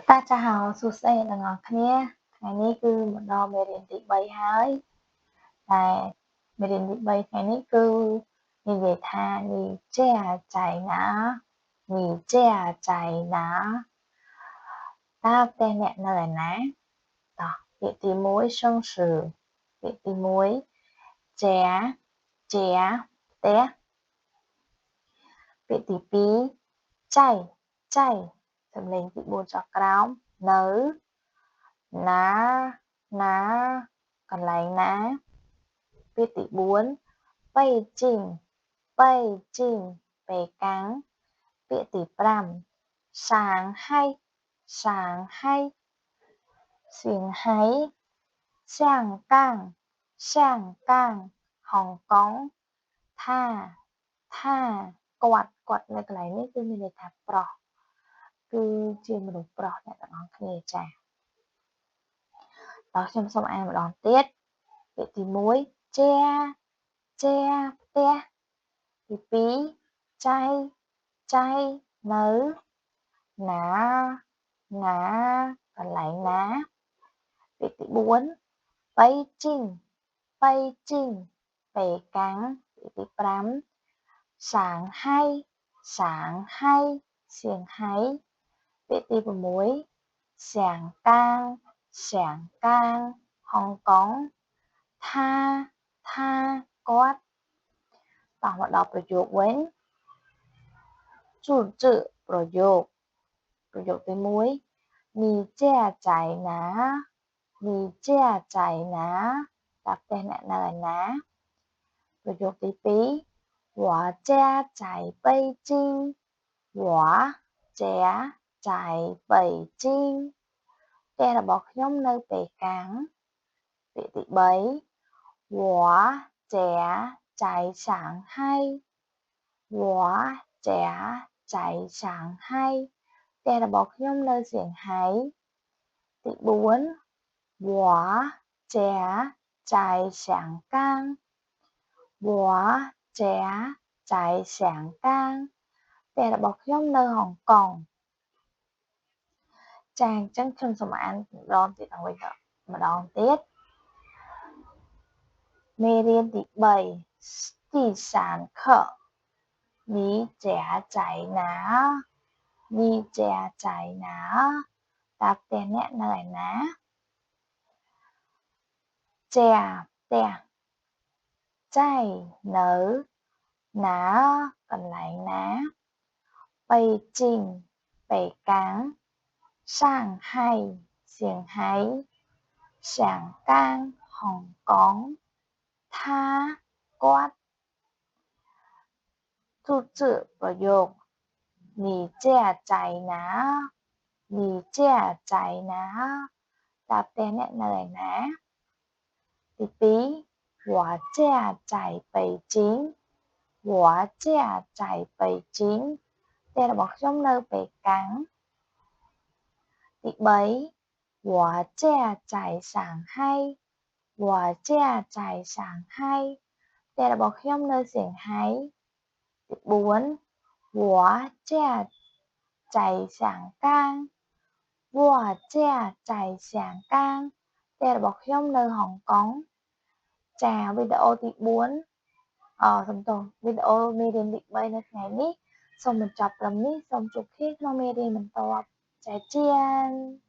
大家好សួស្តីអ្នកទាំងអស់គ្នាថ្ងៃនេះគឺមកដល់មេរៀនទី3ហើយតែមេរៀនទី3ថ្ងៃនេះគឺនិយាយថា你家在哪你家在哪តើផ្ទះអ្នកនៅឯណាតោះពាក្យទី1生词ពាក្យទី1家ផ្ទះពាក្យទី2ចៃសំឡេងទី4ចុះក្រោមនៅណាកន្លែងណាពាក្យទី4បេជីងប៉េកាំងពាក្យទី5សាងហៃសៀងហៃកាងហុងកុងថាគាត់នៅកន្លែងនេះគឺមានន័យថាប្រុសគឺជាមនុស្សប្រុសអ្នកទាំងអស់គ្នាចា៎តោះខ្ញុំសូមអានម្ដងទៀតពាក្យទី1ជាផ្ទះទី2ចៃនៅណាកន្លែងណាពាក្យទី4បៃជីងប៉េកាំងពាក្យទី5សាងហៃសៀងហៃពាក្យទី6សាងកាងហុងកុងថាគាត់តោះមកដល់ប្រយោគវិញ注ប្រយោគទី1你家在哪តើផ្ទះអ្នកនៅឯណាប្រយោគទី2我家在北京我家在北京ផ្ទះរបស់ខ្ញុំនៅប៉េកាំងពាក្យទី3我家在上海我家在上海ផ្ទះរបស់ខ្ញុំនៅសៀងហៃទី4我家在香港我家在香港ផ្ទះរបស់ខ្ញុំនៅហុងកុងចាអញ្ចឹងខ្ញុំសូមអានម្ដងទៀតមេរៀនទី3ទី3課你家在哪តើផ្ទះអ្នកនៅឯណាជាផ្ទះចៃនៅណាកន្លែងណាបៃជីងប៉េកាំងសាងហៃសៀងហៃសាងកាងហុងកុងថាគាត់ទូជប្រយោគ你家在哪តើផ្ទះអ្នកនៅឯណាទី2我家在北京我家在北京ផ្ទះរបស់ខ្ញុំនៅប៉េកាំងទី3我家在上海我家在上海ផ្ទះរបស់ខ្ញុំនៅសៀងហៃទី4我家在香港我家在香港ផ្ទះរបស់ខ្ញុំនៅហុងកុងចាវីដេអូទី4សំទោសវីដេអូមេរៀនទី3នៅថ្ងៃនេះសូមបញ្ចប់ត្រឹមនេះសូមជួបគ្នាក្នុងមេរៀនបន្ទាប់再见